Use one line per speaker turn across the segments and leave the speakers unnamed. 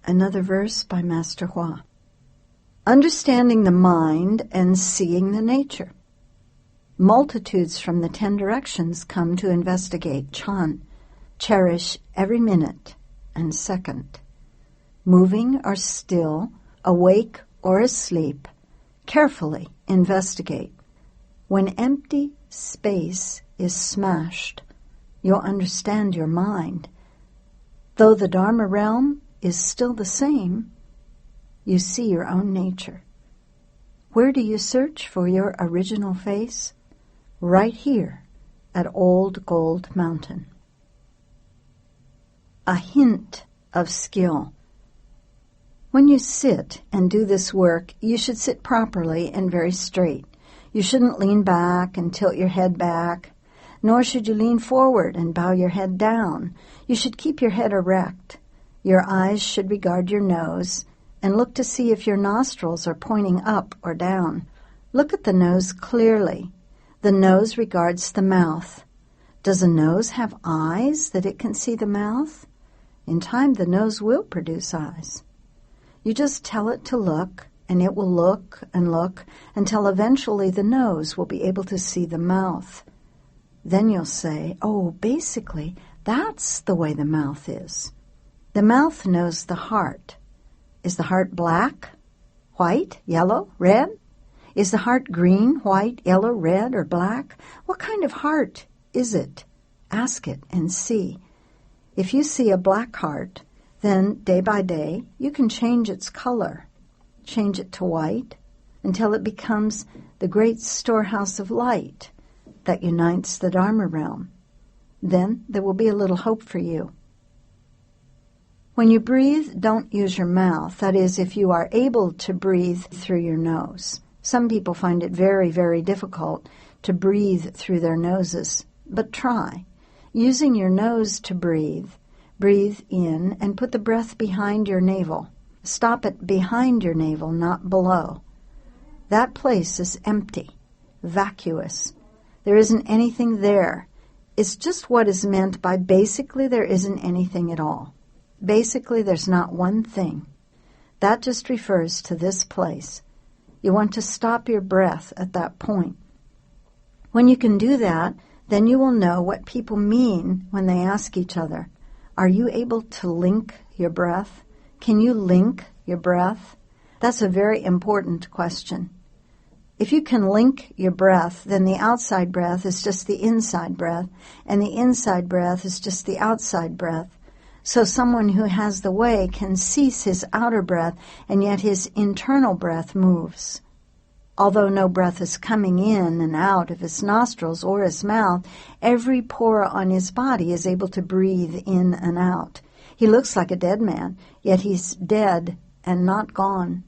Another verse by Master Hua. Understanding the mind and seeing the nature. Multitudes from the 10 directions come to investigate Chan. Cherish every minute and second. Moving or still, awake or asleep, carefully investigate. When empty space is smashed, you'll understand your mind. Though the Dharma realm is still the same, you see your own nature. Where do you search for your original face? Right here at Old Gold Mountain. A hint of skill. When you sit and do this work, you should sit properly and very straight. You shouldn't lean back and tilt your head back, nor should you lean forward and bow your head down. You should keep your head erect. Your eyes should regard your nose and look to see if your nostrils are pointing up or down. Look at the nose clearly. The nose regards the mouth. Does a nose have eyes that it can see the mouth? In time, the nose will produce eyes. You just tell it to look, and it will look and look until eventually the nose will be able to see the mouth. Then you'll say, oh, basically, that's the way the mouth is. The mouth knows the heart. Is the heart black, white, yellow, red? Is the heart green, white, yellow, red, or black? What kind of heart is it? Ask it and see. If you see a black heart, then day by day you can change its color, change it to white, until it becomes the great storehouse of light that unites the Dharma realm. Then there will be a little hope for you. When you breathe, don't use your mouth. That is, if you are able to breathe through your nose. Some people find it very, very difficult to breathe through their noses, but try. Using your nose to breathe, breathe in and put the breath behind your navel. Stop it behind your navel, not below. That place is empty, vacuous. There isn't anything there. It's just what is meant by basically there isn't anything at all. Basically, there's not one thing. That just refers to this place. You want to stop your breath at that point. When you can do that, then you will know what people mean when they ask each other, are you able to link your breath? Can you link your breath? That's a very important question. If you can link your breath, then the outside breath is just the inside breath, and the inside breath is just the outside breath. So someone who has the way can cease his outer breath, and yet his internal breath moves. Although no breath is coming in and out of his nostrils or his mouth, every pore on his body is able to breathe in and out. He looks like a dead man, yet he's dead and not gone.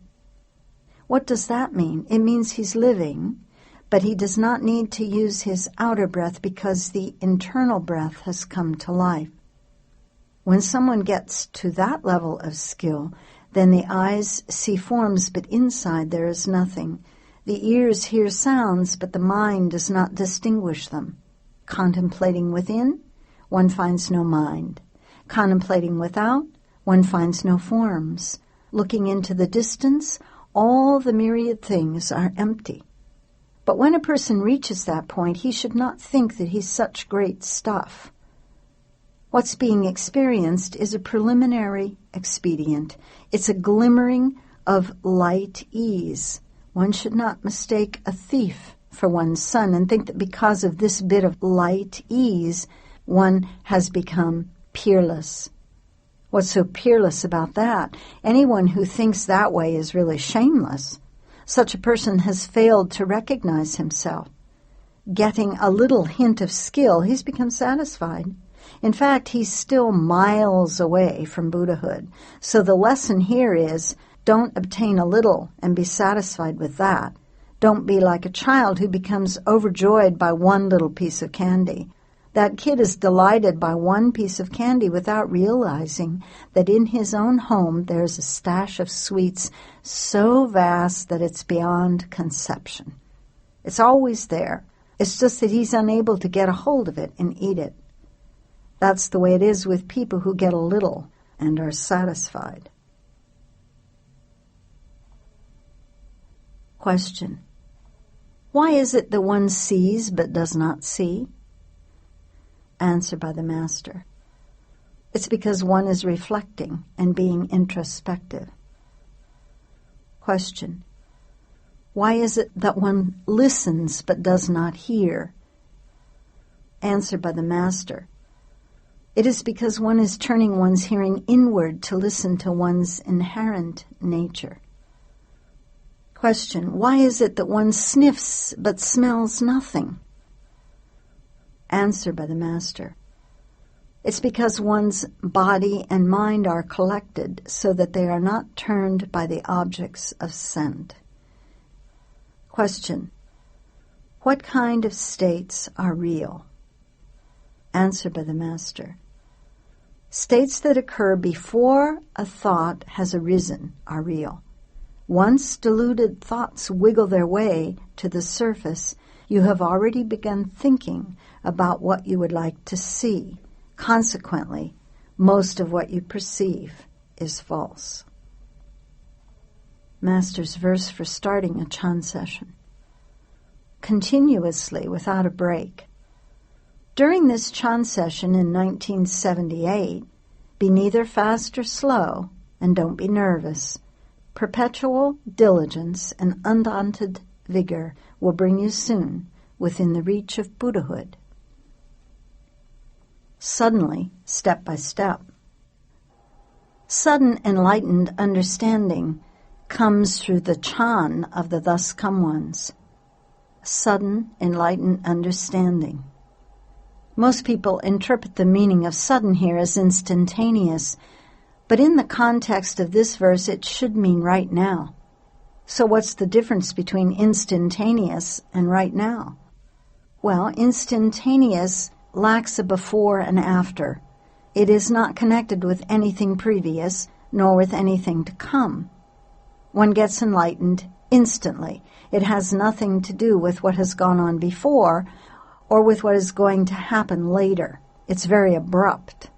What does that mean? It means he's living, but he does not need to use his outer breath because the internal breath has come to life. When someone gets to that level of skill, then the eyes see forms, but inside there is nothing. The ears hear sounds, but the mind does not distinguish them. Contemplating within, one finds no mind. Contemplating without, one finds no forms. Looking into the distance, all the myriad things are empty. But when a person reaches that point, he should not think that he's such great stuff. What's being experienced is a preliminary expedient. It's a glimmering of light ease. One should not mistake a thief for one's son and think that because of this bit of light ease, one has become peerless. What's so peerless about that? Anyone who thinks that way is really shameless. Such a person has failed to recognize himself. Getting a little hint of skill, he's become satisfied. In fact, he's still miles away from Buddhahood. So the lesson here is, don't obtain a little and be satisfied with that. Don't be like a child who becomes overjoyed by one little piece of candy. That kid is delighted by one piece of candy without realizing that in his own home there's a stash of sweets so vast that it's beyond conception. It's always there. It's just that he's unable to get a hold of it and eat it. That's the way it is with people who get a little and are satisfied. Question. Why is it that one sees but does not see? Answer by the Master. It's because one is reflecting and being introspective. Question. Why is it that one listens but does not hear? Answer by the Master. It is because one is turning one's hearing inward to listen to one's inherent nature. Question. Why is it that one sniffs but smells nothing? Answer by the Master. It's because one's body and mind are collected so that they are not turned by the objects of scent. Question. What kind of states are real? Answer by the Master. States that occur before a thought has arisen are real. Once deluded thoughts wiggle their way to the surface, you have already begun thinking about what you would like to see. Consequently, most of what you perceive is false. Master's verse for starting a Chan session. Continuously, without a break. During this Chan session in 1978, be neither fast or slow, and don't be nervous. Perpetual diligence and undaunted vigor will bring you soon within the reach of Buddhahood. Suddenly, step by step. Sudden enlightened understanding comes through the Chan of the thus come ones. Sudden enlightened understanding. Most people interpret the meaning of sudden here as instantaneous, but in the context of this verse, it should mean right now. So what's the difference between instantaneous and right now? Well, instantaneous lacks a before and after. It is not connected with anything previous, nor with anything to come. One gets enlightened instantly. It has nothing to do with what has gone on before or with what is going to happen later. It's very abrupt.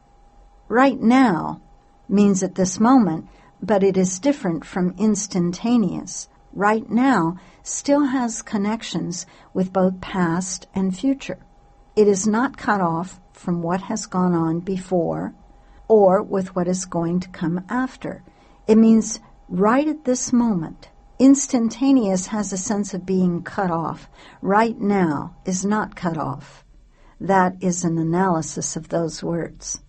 Right now means at this moment, but it is different from instantaneous. Right now still has connections with both past and future. It is not cut off from what has gone on before or with what is going to come after. It means right at this moment. Instantaneous has a sense of being cut off. Right now is not cut off. That is an analysis of those words.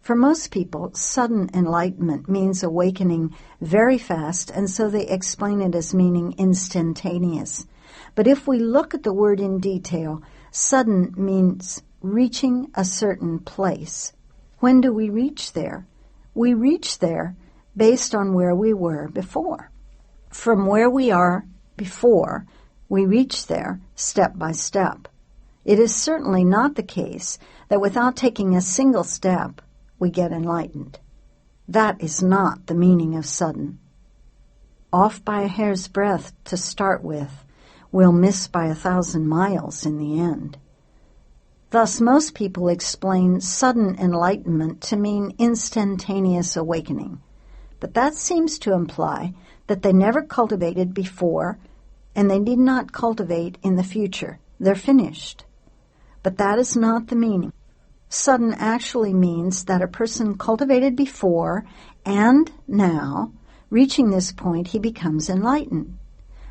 For most people, sudden enlightenment means awakening very fast, and so they explain it as meaning instantaneous. But if we look at the word in detail, sudden means reaching a certain place. When do we reach there? We reach there based on where we were before. From where we are before, we reach there step by step. It is certainly not the case that without taking a single step, we get enlightened. That is not the meaning of sudden. Off by a hair's breadth to start with, we'll miss by 1,000 miles in the end. Thus, most people explain sudden enlightenment to mean instantaneous awakening. But that seems to imply that they never cultivated before and they need not cultivate in the future. They're finished. But that is not the meaning. Sudden actually means that a person cultivated before and now, reaching this point, he becomes enlightened.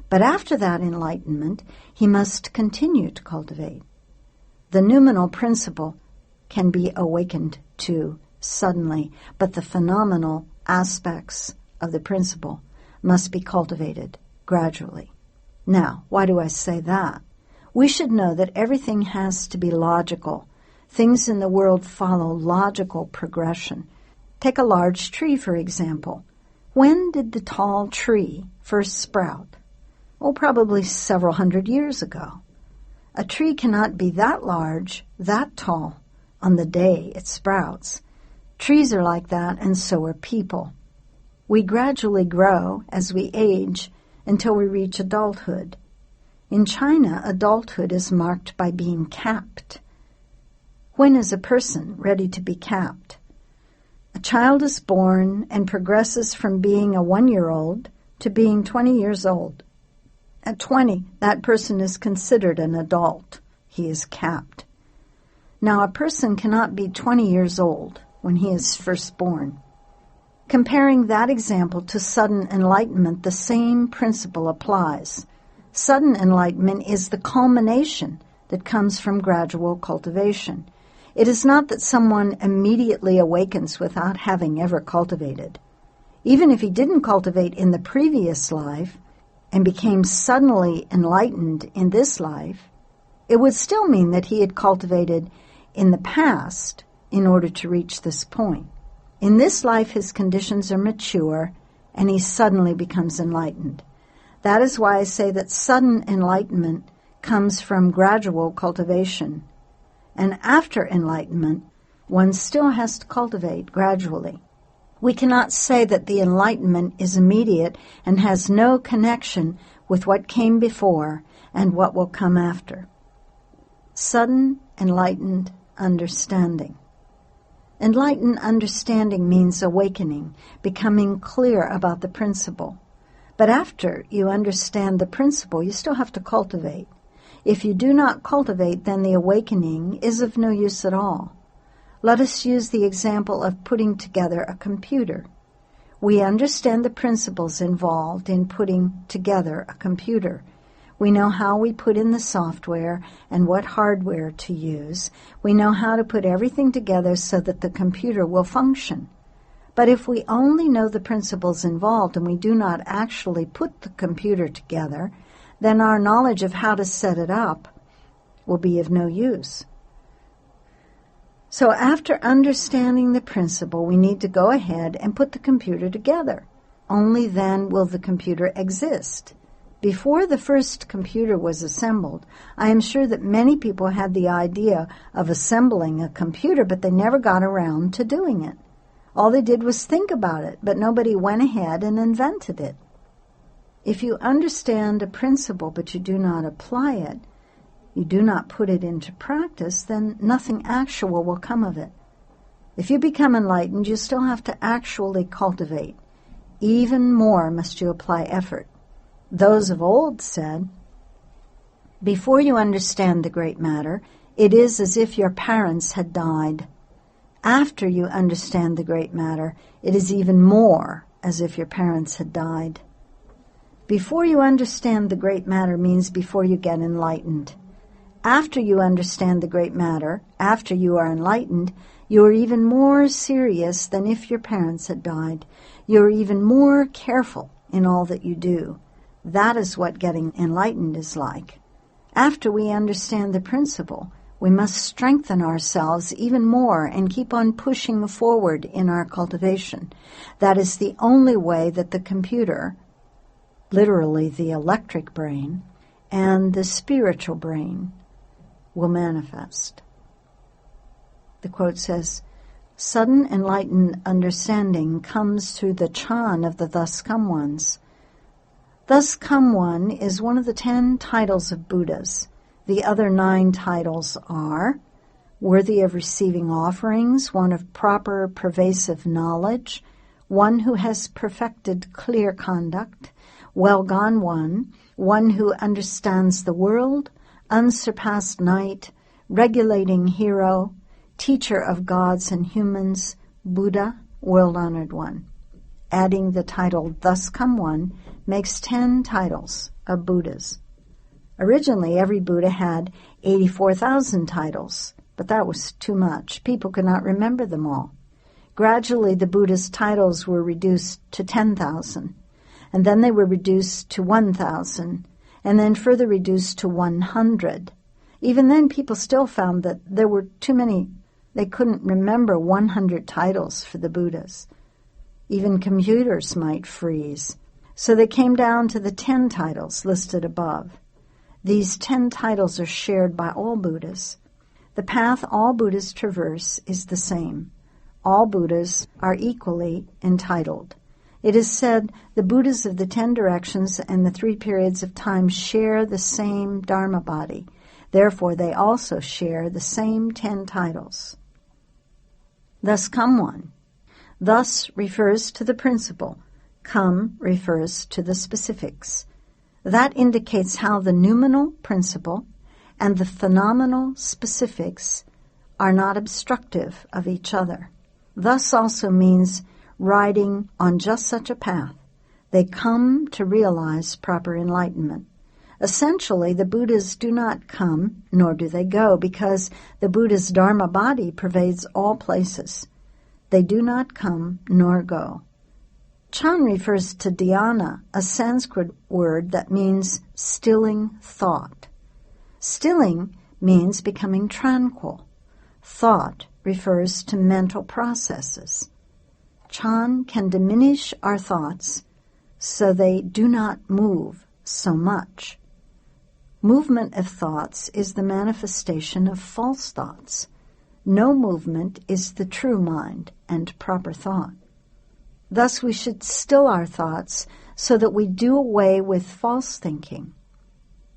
But after that enlightenment, he must continue to cultivate. The noumenal principle can be awakened to suddenly, but the phenomenal aspects of the principle must be cultivated gradually. Now, why do I say that? We should know that everything has to be logical. Things in the world follow logical progression. Take a large tree, for example. When did the tall tree first sprout? Oh, probably several hundred years ago. A tree cannot be that large, that tall, on the day it sprouts. Trees are like that, and so are people. We gradually grow as we age until we reach adulthood. In China, adulthood is marked by being capped. When is a person ready to be capped? A child is born and progresses from being a 1-year-old to being 20 years old. At 20, that person is considered an adult. He is capped. Now, a person cannot be 20 years old when he is first born. Comparing that example to sudden enlightenment, the same principle applies. Sudden enlightenment is the culmination that comes from gradual cultivation. It is not that someone immediately awakens without having ever cultivated. Even if he didn't cultivate in the previous life and became suddenly enlightened in this life, it would still mean that he had cultivated in the past in order to reach this point. In this life, his conditions are mature, and he suddenly becomes enlightened. That is why I say that sudden enlightenment comes from gradual cultivation. And after enlightenment, one still has to cultivate gradually. We cannot say that the enlightenment is immediate and has no connection with what came before and what will come after. Sudden enlightened understanding. Enlightened understanding means awakening, becoming clear about the principle. But after you understand the principle, you still have to cultivate. If you do not cultivate, then the awakening is of no use at all. Let us use the example of putting together a computer. We understand the principles involved in putting together a computer. We know how we put in the software and what hardware to use. We know how to put everything together so that the computer will function. But if we only know the principles involved and we do not actually put the computer together, then our knowledge of how to set it up will be of no use. So after understanding the principle, we need to go ahead and put the computer together. Only then will the computer exist. Before the first computer was assembled, I am sure that many people had the idea of assembling a computer, but they never got around to doing it. All they did was think about it, but nobody went ahead and invented it. If you understand a principle but you do not apply it, you do not put it into practice, then nothing actual will come of it. If you become enlightened, you still have to actually cultivate. Even more must you apply effort. Those of old said, before you understand the great matter, it is as if your parents had died. After you understand the great matter, it is even more as if your parents had died. Before you understand the great matter means before you get enlightened. After you understand the great matter, after you are enlightened, you are even more serious than if your parents had died. You are even more careful in all that you do. That is what getting enlightened is like. After we understand the principle, we must strengthen ourselves even more and keep on pushing forward in our cultivation. That is the only way that the computer, literally the electric brain, and the spiritual brain will manifest. The quote says, sudden enlightened understanding comes through the chan of the thus come ones. Thus come one is one of the 10 titles of Buddhas. The other 9 titles are worthy of receiving offerings, one of proper pervasive knowledge, one who has perfected clear conduct, well gone one who understands the world, unsurpassed knight, regulating hero, teacher of gods and humans, Buddha, world-honored one. Adding the title Thus Come One makes 10 titles of Buddhas. Originally, every Buddha had 84,000 titles, but that was too much. People could not remember them all. Gradually, the Buddha's titles were reduced to 10,000, and then they were reduced to 1,000, and then further reduced to 100. Even then, people still found that there were too many. They couldn't remember 100 titles for the Buddhas. Even computers might freeze. So they came down to the 10 titles listed above. These 10 titles are shared by all Buddhas. The path all Buddhas traverse is the same. All Buddhas are equally entitled. It is said the Buddhas of the 10 directions and the 3 periods of time share the same Dharma body. Therefore, they also share the same 10 titles. Thus come one. Thus refers to the principle. Come refers to the specifics. That indicates how the noumenal principle and the phenomenal specifics are not obstructive of each other. Thus also means riding on just such a path. They come to realize proper enlightenment. Essentially, the Buddhas do not come, nor do they go, because the Buddha's Dharma body pervades all places. They do not come nor go. Chan refers to dhyana, a Sanskrit word that means stilling thought. Stilling means becoming tranquil. Thought refers to mental processes. Chan can diminish our thoughts so they do not move so much. Movement of thoughts is the manifestation of false thoughts. No movement is the true mind and proper thought. Thus we should still our thoughts so that we do away with false thinking.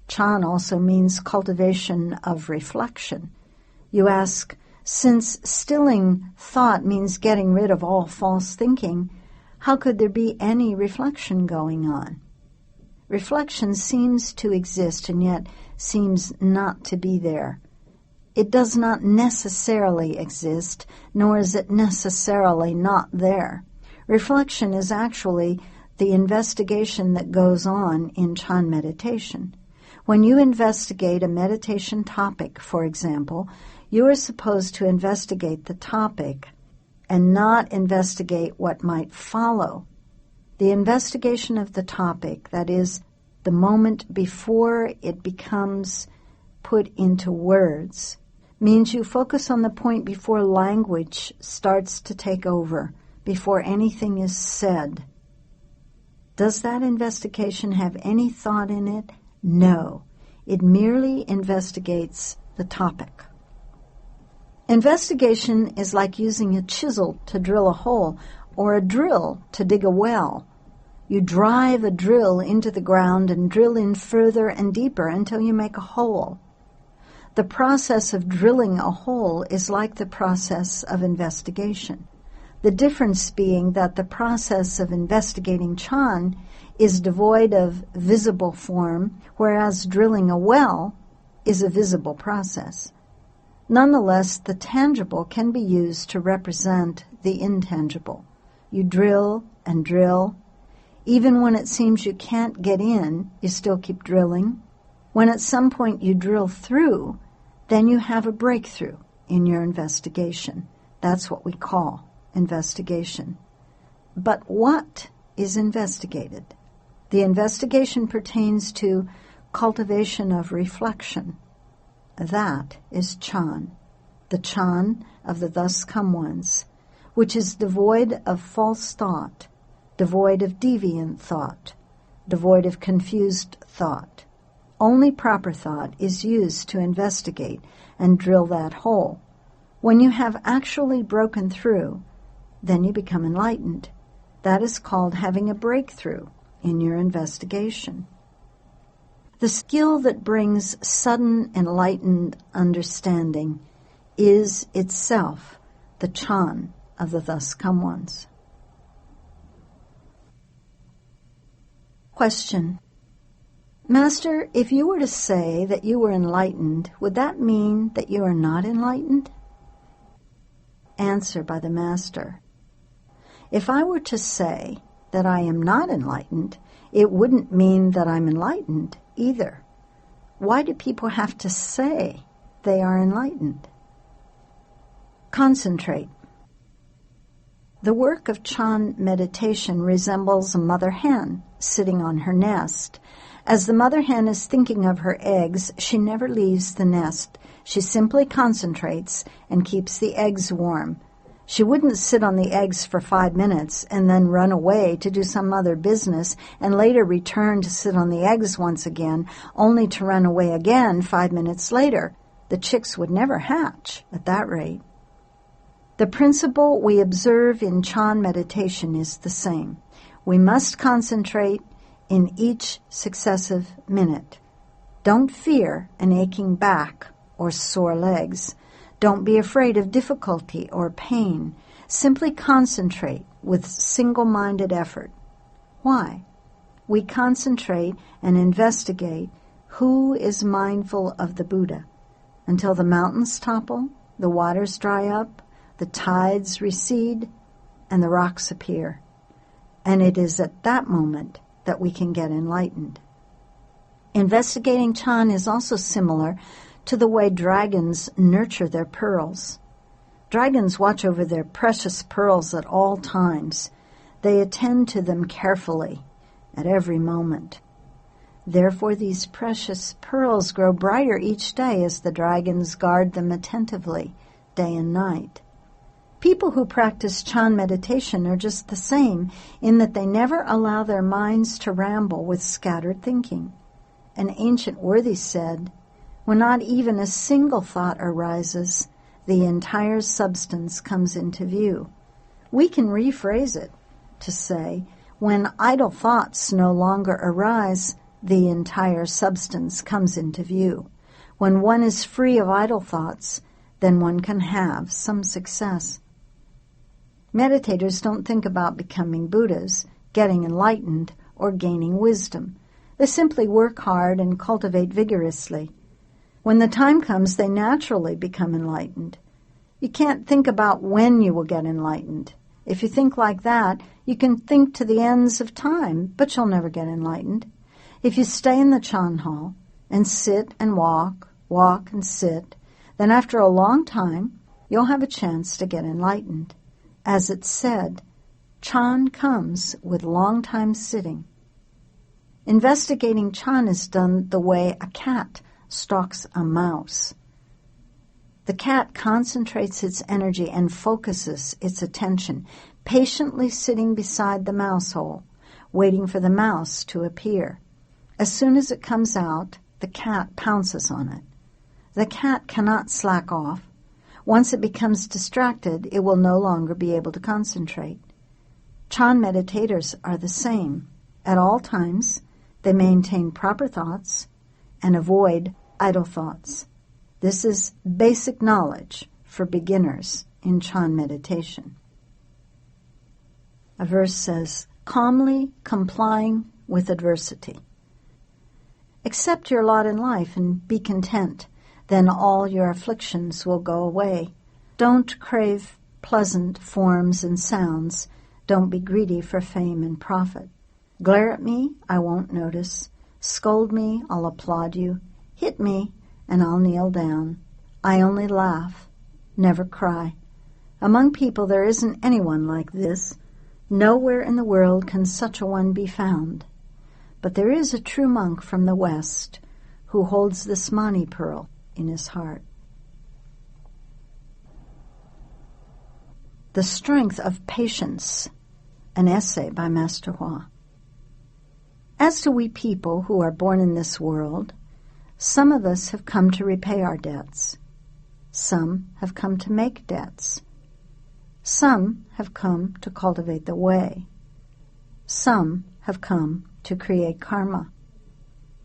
Chan also means cultivation of reflection. You ask, since stilling thought means getting rid of all false thinking, how could there be any reflection going on? Reflection seems to exist and yet seems not to be there. It does not necessarily exist, nor is it necessarily not there. Reflection is actually the investigation that goes on in Chan meditation. When you investigate a meditation topic, for example, you are supposed to investigate the topic and not investigate what might follow. The investigation of the topic, that is, the moment before it becomes put into words, means you focus on the point before language starts to take over, before anything is said. Does that investigation have any thought in it? No. It merely investigates the topic. Investigation is like using a chisel to drill a hole or a drill to dig a well. You drive a drill into the ground and drill in further and deeper until you make a hole. The process of drilling a hole is like the process of investigation. The difference being that the process of investigating Chan is devoid of visible form, whereas drilling a well is a visible process. Nonetheless, the tangible can be used to represent the intangible. You drill and drill. Even when it seems you can't get in, you still keep drilling. When at some point you drill through, then you have a breakthrough in your investigation. That's what we call investigation. But what is investigated? The investigation pertains to cultivation of reflection. That is Chan, the Chan of the thus come ones, which is devoid of false thought, devoid of deviant thought, devoid of confused thought. Only proper thought is used to investigate and drill that hole. When you have actually broken through, then you become enlightened. That is called having a breakthrough in your investigation. The skill that brings sudden enlightened understanding is itself the Chan of the thus come ones. Question. Master, if you were to say that you were enlightened, would that mean that you are not enlightened? Answer by the Master. If I were to say that I am not enlightened, it wouldn't mean that I'm enlightened either. Why do people have to say they are enlightened? Concentrate. The work of Chan meditation resembles a mother hen sitting on her nest. As the mother hen is thinking of her eggs, she never leaves the nest. She simply concentrates and keeps the eggs warm. She wouldn't sit on the eggs for 5 minutes and then run away to do some other business and later return to sit on the eggs once again, only to run away again 5 minutes later. The chicks would never hatch at that rate. The principle we observe in Chan meditation is the same. We must concentrate in each successive minute. Don't fear an aching back or sore legs. Don't be afraid of difficulty or pain. Simply concentrate with single-minded effort. Why? we concentrate and investigate who is mindful of the Buddha until the mountains topple, the waters dry up, the tides recede, and the rocks appear. And it is at that moment that we can get enlightened. Investigating Chan is also similar to the way dragons nurture their pearls. Dragons watch over their precious pearls at all times. They attend to them carefully at every moment. Therefore, these precious pearls grow brighter each day as the dragons guard them attentively, day and night. People who practice Chan meditation are just the same in that they never allow their minds to ramble with scattered thinking. An ancient worthy said, "When not even a single thought arises, the entire substance comes into view." We can rephrase it to say, when idle thoughts no longer arise, the entire substance comes into view. When one is free of idle thoughts, then one can have some success. Meditators don't think about becoming Buddhas, getting enlightened, or gaining wisdom. They simply work hard and cultivate vigorously. When the time comes, they naturally become enlightened. You can't think about when you will get enlightened. If you think like that, you can think to the ends of time, but you'll never get enlightened. If you stay in the Chan hall and sit and walk and sit, then after a long time, you'll have a chance to get enlightened. As it's said, Chan comes with long time sitting. Investigating Chan is done the way a cat stalks a mouse. The cat concentrates its energy and focuses its attention, patiently sitting beside the mouse hole, waiting for the mouse to appear. As soon as it comes out, the cat pounces on it. The cat cannot slack off. Once it becomes distracted, it will no longer be able to concentrate. Chan meditators are the same. At all times, they maintain proper thoughts and avoid idle thoughts. This is basic knowledge for beginners in Chan meditation. A verse says, calmly complying with adversity. Accept your lot in life and be content. Then all your afflictions will go away. Don't crave pleasant forms and sounds. Don't be greedy for fame and profit. Glare at me, I won't notice. Scold me, I'll applaud you. Hit me, and I'll kneel down. I only laugh, never cry. Among people there isn't anyone like this. Nowhere in the world can such a one be found. But there is a true monk from the West who holds this Mani pearl in his heart. The Strength of Patience, an essay by Master Hua. As to we people who are born in this world, some of us have come to repay our debts. Some have come to make debts. Some have come to cultivate the way. Some have come to create karma.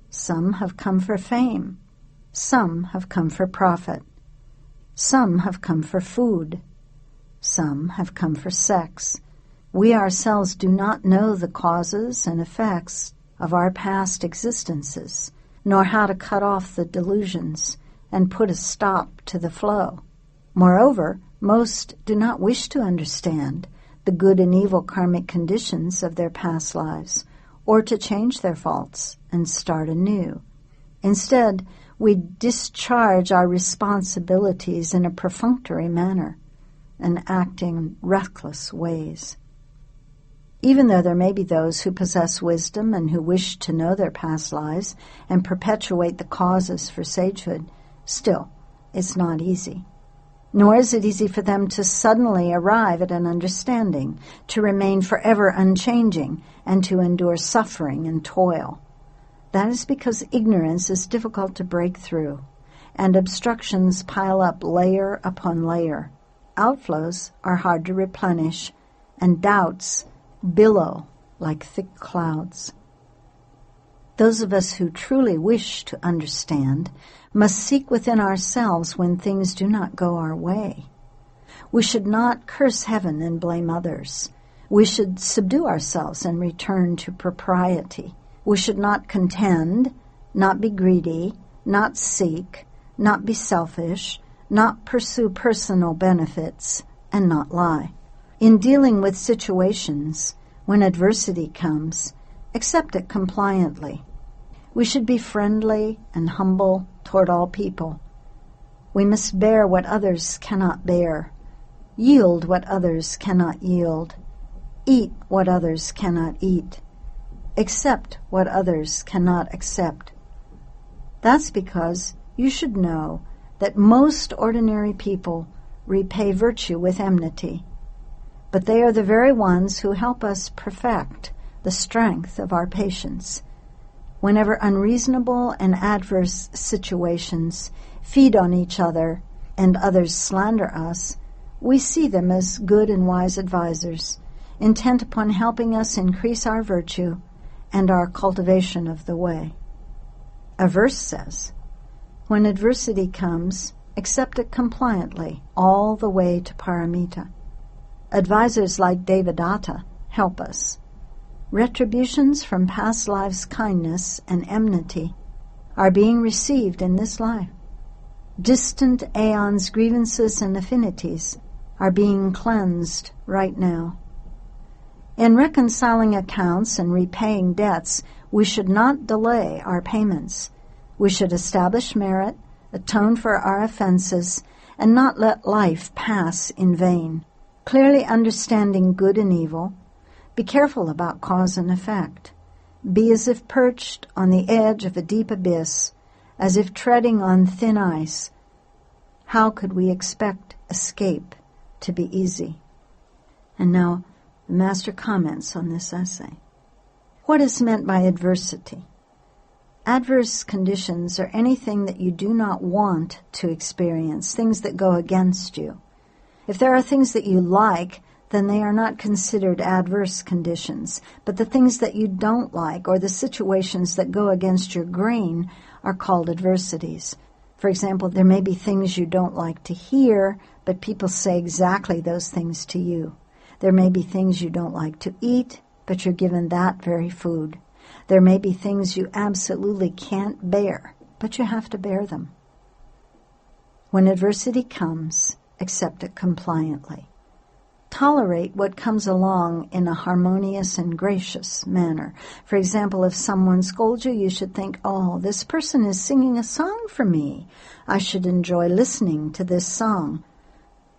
Some have come for fame. Some have come for profit. Some have come for food. Some have come for sex. We ourselves do not know the causes and effects of our past existences, nor how to cut off the delusions and put a stop to the flow. Moreover, most do not wish to understand the good and evil karmic conditions of their past lives, or to change their faults and start anew. Instead, we discharge our responsibilities in a perfunctory manner and act in reckless ways. Even though there may be those who possess wisdom and who wish to know their past lives and perpetuate the causes for sagehood, still, it's not easy. Nor is it easy for them to suddenly arrive at an understanding, to remain forever unchanging, and to endure suffering and toil. That is because ignorance is difficult to break through, and obstructions pile up layer upon layer. Outflows are hard to replenish, and doubts billow like thick clouds. Those of us who truly wish to understand must seek within ourselves when things do not go our way. We should not curse heaven and blame others. We should subdue ourselves and return to propriety. We should not contend, not be greedy, not seek, not be selfish, not pursue personal benefits, and not lie. In dealing with situations, when adversity comes, accept it compliantly. We should be friendly and humble toward all people. We must bear what others cannot bear, yield what others cannot yield, eat what others cannot eat, accept what others cannot accept. That's because you should know that most ordinary people repay virtue with enmity, but they are the very ones who help us perfect the strength of our patience. Whenever unreasonable and adverse situations feed on each other and others slander us, we see them as good and wise advisers, intent upon helping us increase our virtue and our cultivation of the way. A verse says, "When adversity comes, accept it compliantly all the way to paramita." Advisors like Devadatta help us. Retributions from past lives' kindness and enmity are being received in this life. Distant aeons' grievances and affinities are being cleansed right now. In reconciling accounts and repaying debts, we should not delay our payments. We should establish merit, atone for our offenses, and not let life pass in vain. Clearly understanding good and evil, be careful about cause and effect. Be as if perched on the edge of a deep abyss, as if treading on thin ice. How could we expect escape to be easy? And now, the Master comments on this essay. What is meant by adversity? Adverse conditions are anything that you do not want to experience, things that go against you. If there are things that you like, then they are not considered adverse conditions. But the things that you don't like, or the situations that go against your grain, are called adversities. For example, there may be things you don't like to hear, but people say exactly those things to you. There may be things you don't like to eat, but you're given that very food. There may be things you absolutely can't bear, but you have to bear them. When adversity comes, accept it compliantly. Tolerate what comes along in a harmonious and gracious manner. For example, if someone scolds you, you should think, "Oh, this person is singing a song for me. I should enjoy listening to this song."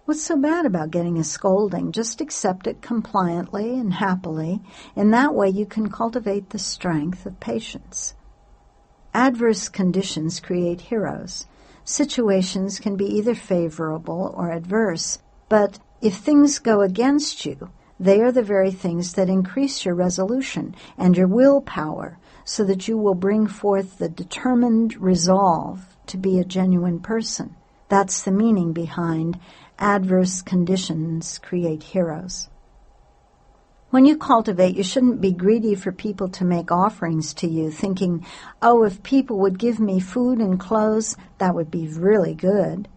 What's so bad about getting a scolding? Just accept it compliantly and happily. In that way, you can cultivate the strength of patience. Adverse conditions create heroes. Situations can be either favorable or adverse, but if things go against you, they are the very things that increase your resolution and your willpower so that you will bring forth the determined resolve to be a genuine person. That's the meaning behind adverse conditions create heroes. When you cultivate, you shouldn't be greedy for people to make offerings to you, thinking, "Oh, if people would give me food and clothes, that would be really good."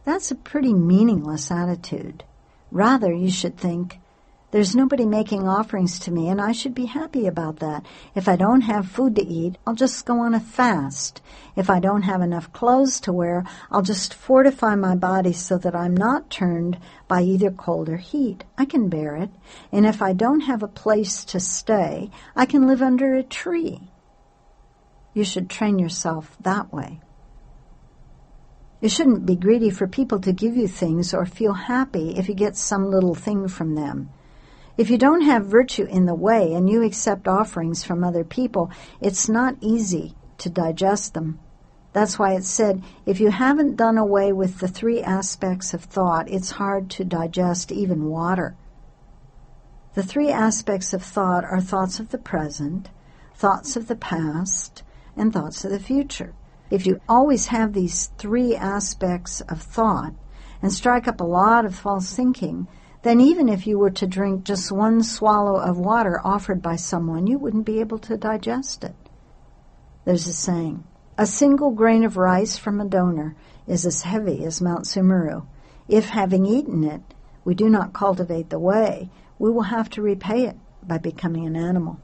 That's a pretty meaningless attitude. Rather, you should think, "There's nobody making offerings to me, and I should be happy about that. If I don't have food to eat, I'll just go on a fast. If I don't have enough clothes to wear, I'll just fortify my body so that I'm not turned by either cold or heat. I can bear it. And if I don't have a place to stay, I can live under a tree." You should train yourself that way. You shouldn't be greedy for people to give you things or feel happy if you get some little thing from them. If you don't have virtue in the way and you accept offerings from other people, it's not easy to digest them. That's why it said, if you haven't done away with the three aspects of thought, it's hard to digest even water. The three aspects of thought are thoughts of the present, thoughts of the past, and thoughts of the future. If you always have these three aspects of thought and strike up a lot of false thinking, then even if you were to drink just one swallow of water offered by someone, you wouldn't be able to digest it. There's a saying, "A single grain of rice from a donor is as heavy as Mount Sumuru. If, having eaten it, we do not cultivate the way, we will have to repay it by becoming an animal.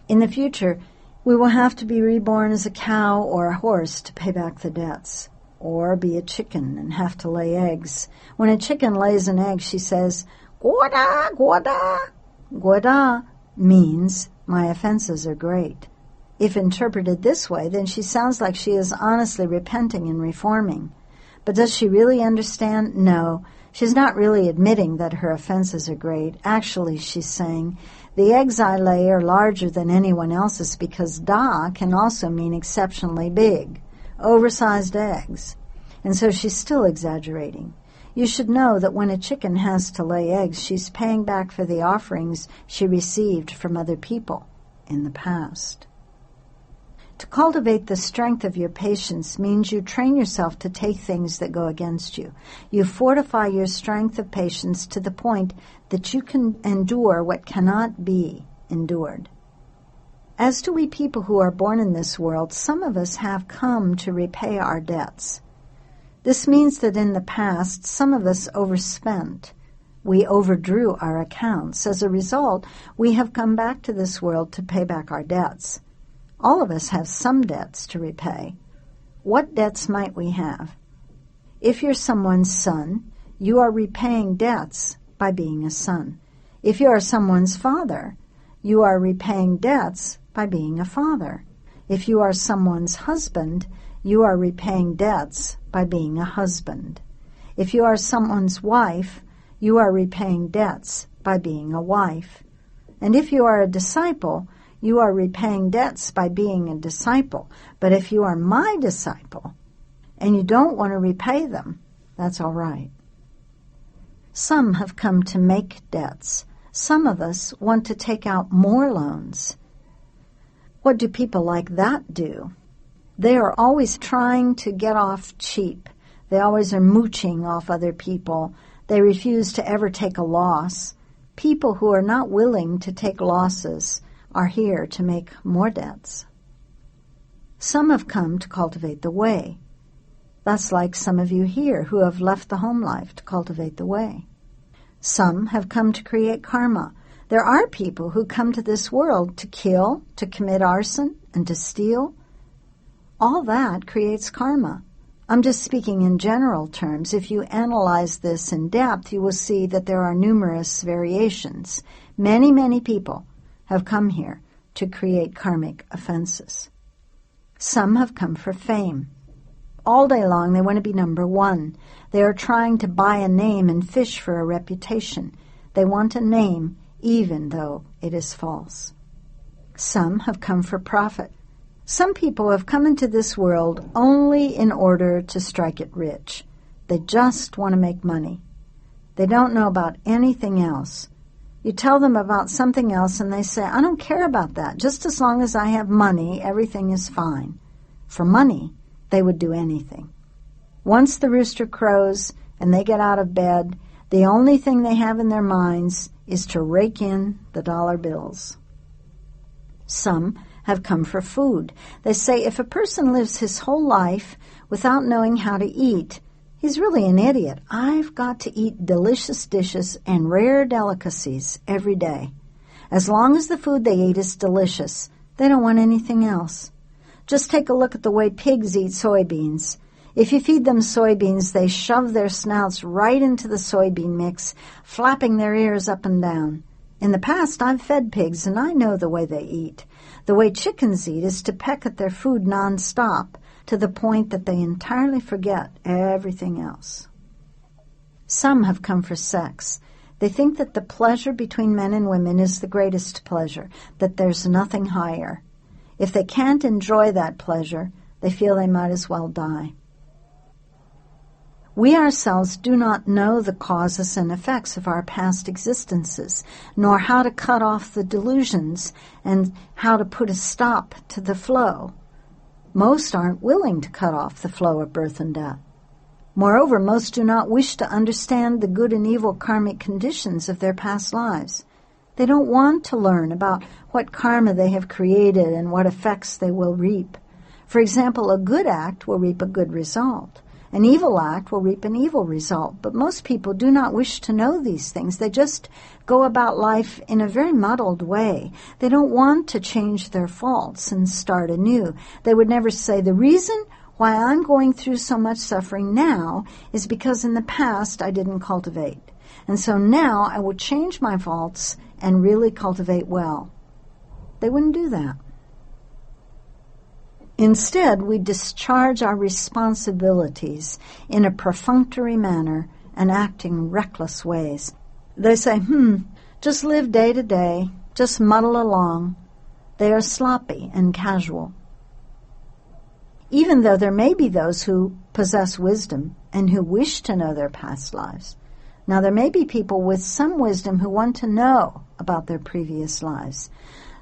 In the future, we will have to be reborn as a cow or a horse to pay back the debts, or be a chicken and have to lay eggs. When a chicken lays an egg, she says, "Goda, goda." Goda means, my offenses are great. If interpreted this way, then she sounds like she is honestly repenting and reforming. But does she really understand? No, she's not really admitting that her offenses are great. Actually, she's saying, the eggs I lay are larger than anyone else's because da can also mean exceptionally big, oversized eggs. And so she's still exaggerating. You should know that when a chicken has to lay eggs, she's paying back for the offerings she received from other people in the past. To cultivate the strength of your patience means you train yourself to take things that go against you. You fortify your strength of patience to the point that you can endure what cannot be endured. As to we people who are born in this world, some of us have come to repay our debts. This means that in the past, some of us overspent. We overdrew our accounts. As a result, we have come back to this world to pay back our debts. All of us have some debts to repay. What debts might we have? If you're someone's son, you are repaying debts by being a son. If you are someone's father, you are repaying debts by being a father. If you are someone's husband, you are repaying debts by being a husband. If you are someone's wife, you are repaying debts by being a wife. And if you are a disciple, you are repaying debts by being a disciple. But if you are my disciple and you don't want to repay them, that's all right. Some have come to make debts. Some of us want to take out more loans. What do people like that do? They are always trying to get off cheap. They always are mooching off other people. They refuse to ever take a loss. People who are not willing to take losses are here to make more debts. Some have come to cultivate the way. That's like some of you here who have left the home life to cultivate the way. Some have come to create karma. There are people who come to this world to kill, to commit arson, and to steal. All that creates karma. I'm just speaking in general terms. If you analyze this in depth, you will see that there are numerous variations. Many, many people have come here to create karmic offenses. Some have come for fame. All day long they want to be number one. They are trying to buy a name and fish for a reputation. They want a name even though it is false. Some have come for profit. Some people have come into this world only in order to strike it rich. They just want to make money. They don't know about anything else. You tell them about something else and they say, I don't care about that. Just as long as I have money, everything is fine. For money, they would do anything. Once the rooster crows and they get out of bed, the only thing they have in their minds is to rake in the dollar bills. Some have come for food. They say if a person lives his whole life without knowing how to eat, he's really an idiot. I've got to eat delicious dishes and rare delicacies every day. As long as the food they eat is delicious, they don't want anything else. Just take a look at the way pigs eat soybeans. If you feed them soybeans, they shove their snouts right into the soybean mix, flapping their ears up and down. In the past, I've fed pigs, and I know the way they eat. The way chickens eat is to peck at their food nonstop, to the point that they entirely forget everything else. Some have come for sex. They think that the pleasure between men and women is the greatest pleasure, that there's nothing higher. If they can't enjoy that pleasure, they feel they might as well die. We ourselves do not know the causes and effects of our past existences, nor how to cut off the delusions and how to put a stop to the flow. Most aren't willing to cut off the flow of birth and death. Moreover, most do not wish to understand the good and evil karmic conditions of their past lives. They don't want to learn about what karma they have created and what effects they will reap. For example, a good act will reap a good result. An evil act will reap an evil result, but most people do not wish to know these things. They just go about life in a very muddled way. They don't want to change their faults and start anew. They would never say, the reason why I'm going through so much suffering now is because in the past I didn't cultivate. And so now I will change my faults and really cultivate well. They wouldn't do that. Instead, we discharge our responsibilities in a perfunctory manner and act in reckless ways. They say, just live day to day, just muddle along. They are sloppy and casual. Even though there may be those who possess wisdom and who wish to know their past lives. Now, there may be people with some wisdom who want to know about their previous lives.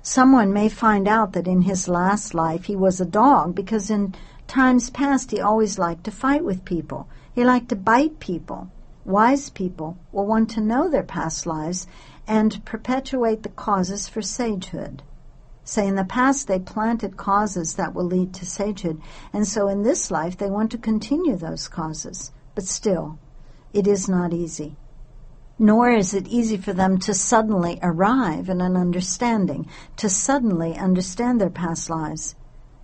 Someone may find out that in his last life he was a dog because in times past he always liked to fight with people. He liked to bite people. Wise people will want to know their past lives and perpetuate the causes for sagehood. Say in the past they planted causes that will lead to sagehood, and so in this life they want to continue those causes. But still, it is not easy. Nor is it easy for them to suddenly arrive at an understanding, to suddenly understand their past lives.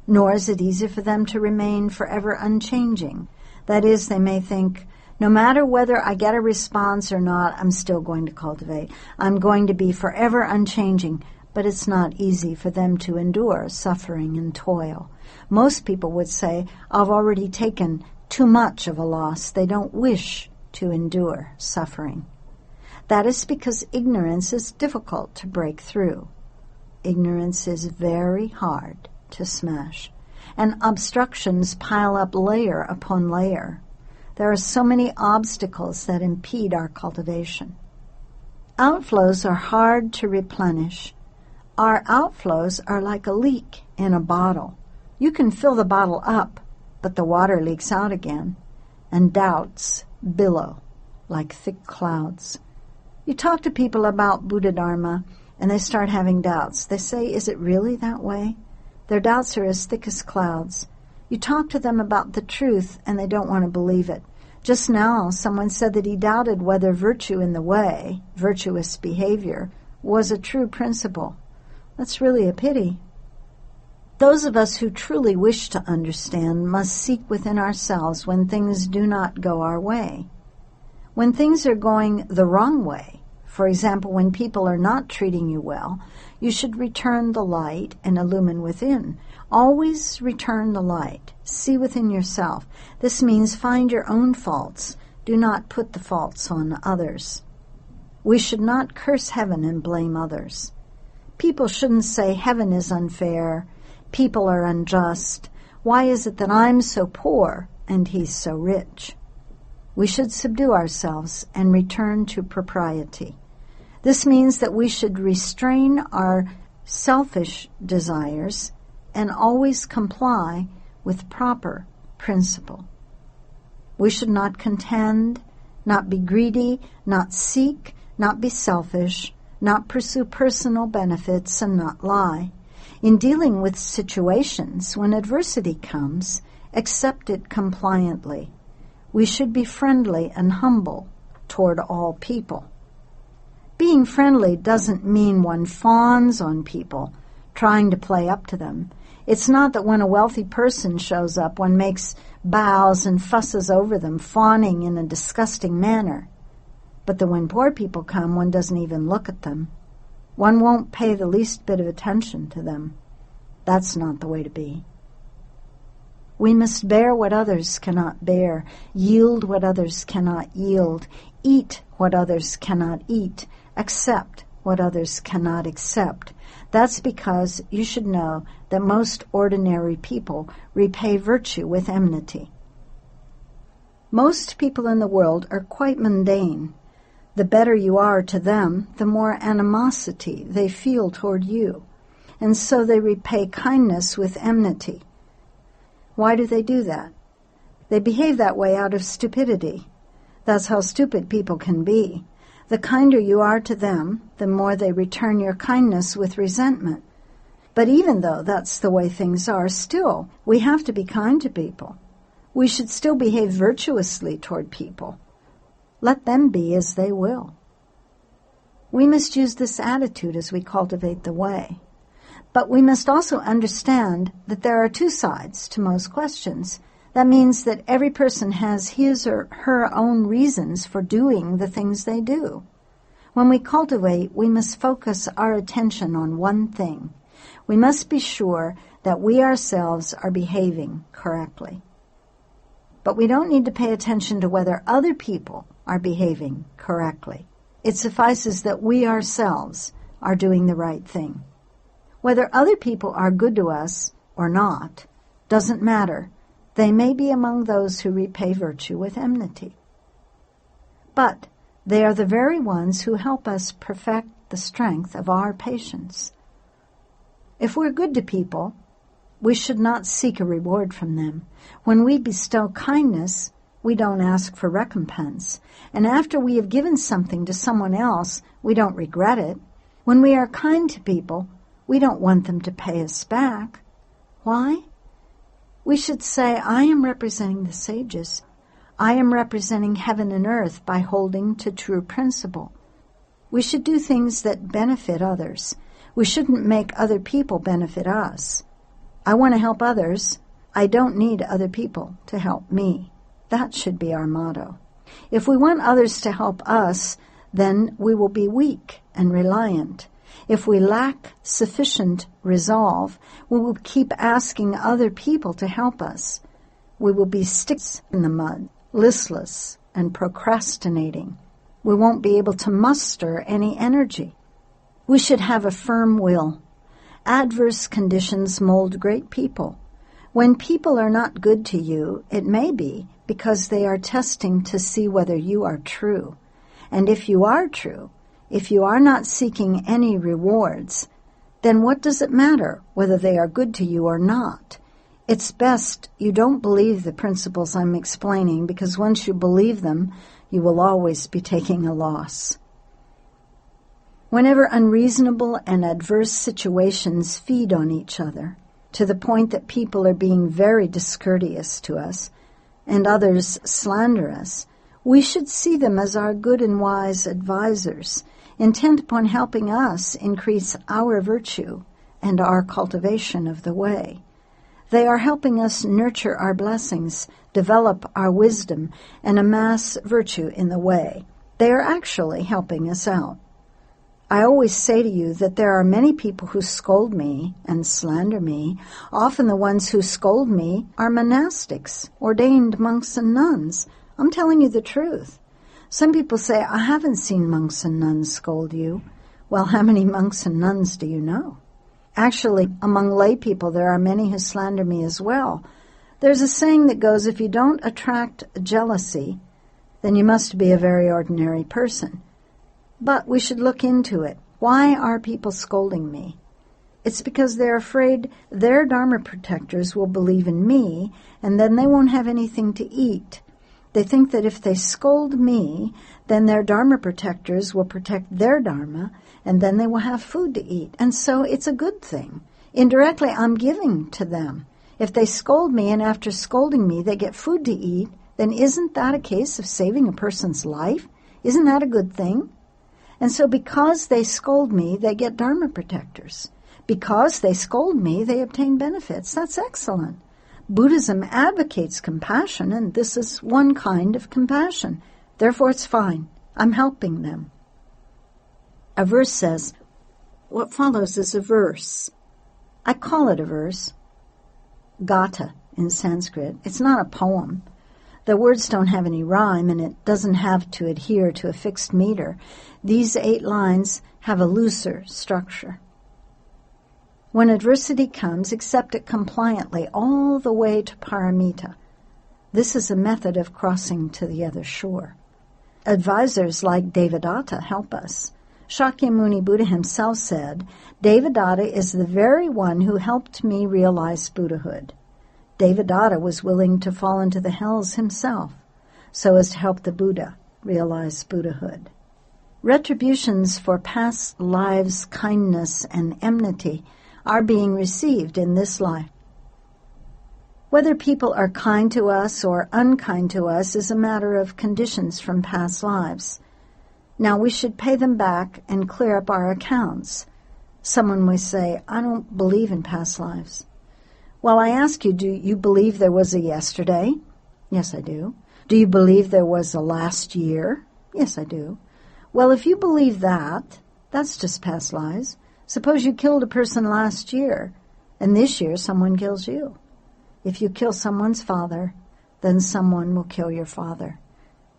Nor is it easy for them to remain forever unchanging. That is, they may think, no matter whether I get a response or not, I'm still going to cultivate. I'm going to be forever unchanging. But it's not easy for them to endure suffering and toil. Most people would say, I've already taken too much of a loss. They don't wish to endure suffering. That is because ignorance is difficult to break through. Ignorance is very hard to smash. And obstructions pile up layer upon layer. There are so many obstacles that impede our cultivation. Outflows are hard to replenish. Our outflows are like a leak in a bottle. You can fill the bottle up, but the water leaks out again, and doubts billow like thick clouds. You talk to people about Buddha Dharma, and they start having doubts. They say, is it really that way? Their doubts are as thick as clouds. You talk to them about the truth, and they don't want to believe it. Just now, someone said that he doubted whether virtue in the way, virtuous behavior, was a true principle. That's really a pity. Those of us who truly wish to understand must seek within ourselves when things do not go our way. When things are going the wrong way, for example, when people are not treating you well, you should return the light and illumine within. Always return the light. See within yourself. This means find your own faults. Do not put the faults on others. We should not curse heaven and blame others. People shouldn't say heaven is unfair, people are unjust. Why is it that I'm so poor and he's so rich? We should subdue ourselves and return to propriety. This means that we should restrain our selfish desires and always comply with proper principle. We should not contend, not be greedy, not seek, not be selfish, not pursue personal benefits, and not lie. In dealing with situations, when adversity comes, accept it compliantly. We should be friendly and humble toward all people. Being friendly doesn't mean one fawns on people, trying to play up to them. It's not that when a wealthy person shows up, one makes bows and fusses over them, fawning in a disgusting manner. But that when poor people come, one doesn't even look at them. One won't pay the least bit of attention to them. That's not the way to be. We must bear what others cannot bear, yield what others cannot yield, eat what others cannot eat, accept what others cannot accept. That's because you should know that most ordinary people repay virtue with enmity. Most people in the world are quite mundane. The better you are to them, the more animosity they feel toward you, and so they repay kindness with enmity. Why do they do that? They behave that way out of stupidity. That's how stupid people can be. The kinder you are to them, the more they return your kindness with resentment. But even though that's the way things are, still, we have to be kind to people. We should still behave virtuously toward people. Let them be as they will. We must use this attitude as we cultivate the way. But we must also understand that there are two sides to most questions. That means that every person has his or her own reasons for doing the things they do. When we cultivate, we must focus our attention on one thing. We must be sure that we ourselves are behaving correctly. But we don't need to pay attention to whether other people are behaving correctly. It suffices that we ourselves are doing the right thing. Whether other people are good to us or not doesn't matter. They may be among those who repay virtue with enmity. But they are the very ones who help us perfect the strength of our patience. If we're good to people, we should not seek a reward from them. When we bestow kindness, we don't ask for recompense. And after we have given something to someone else, we don't regret it. When we are kind to people, we don't want them to pay us back. Why? We should say, I am representing the sages. I am representing heaven and earth by holding to true principle. We should do things that benefit others. We shouldn't make other people benefit us. I want to help others. I don't need other people to help me. That should be our motto. If we want others to help us, then we will be weak and reliant. If we lack sufficient resolve, we will keep asking other people to help us. We will be sticks in the mud, listless and procrastinating. We won't be able to muster any energy. We should have a firm will. Adverse conditions mold great people. When people are not good to you, it may be because they are testing to see whether you are true. And if you are true, if you are not seeking any rewards, then what does it matter whether they are good to you or not? It's best you don't believe the principles I'm explaining, because once you believe them, you will always be taking a loss. Whenever unreasonable and adverse situations feed on each other, to the point that people are being very discourteous to us, and others slander us, we should see them as our good and wise advisers, intent upon helping us increase our virtue and our cultivation of the way. They are helping us nurture our blessings, develop our wisdom, and amass virtue in the way. They are actually helping us out. I always say to you that there are many people who scold me and slander me. Often the ones who scold me are monastics, ordained monks and nuns. I'm telling you the truth. Some people say, I haven't seen monks and nuns scold you. Well, how many monks and nuns do you know? Actually, among lay people, there are many who slander me as well. There's a saying that goes, if you don't attract jealousy, then you must be a very ordinary person. But we should look into it. Why are people scolding me? It's because they're afraid their Dharma protectors will believe in me, and then they won't have anything to eat. They think that if they scold me, then their Dharma protectors will protect their Dharma, and then they will have food to eat. And so it's a good thing. Indirectly, I'm giving to them. If they scold me, and after scolding me, they get food to eat, then isn't that a case of saving a person's life? Isn't that a good thing? And so because they scold me, they get Dharma protectors. Because they scold me, they obtain benefits. That's excellent. Buddhism advocates compassion, and this is one kind of compassion. Therefore, it's fine. I'm helping them. A verse says, what follows is a verse. I call it a verse. Gatha in Sanskrit. It's not a poem. The words don't have any rhyme, and it doesn't have to adhere to a fixed meter. These 8 lines have a looser structure. When adversity comes, accept it compliantly all the way to paramita. This is a method of crossing to the other shore. Advisors like Devadatta help us. Shakyamuni Buddha himself said, Devadatta is the very one who helped me realize Buddhahood. Devadatta was willing to fall into the hells himself so as to help the Buddha realize Buddhahood. Retributions for past lives' kindness and enmity are being received in this life. Whether people are kind to us or unkind to us is a matter of conditions from past lives. Now we should pay them back and clear up our accounts. Someone may say, I don't believe in past lives. Well, I ask you, do you believe there was a yesterday? Yes, I do. Do you believe there was a last year? Yes, I do. Well, if you believe that, that's just past lives. Suppose you killed a person last year, and this year someone kills you. If you kill someone's father, then someone will kill your father.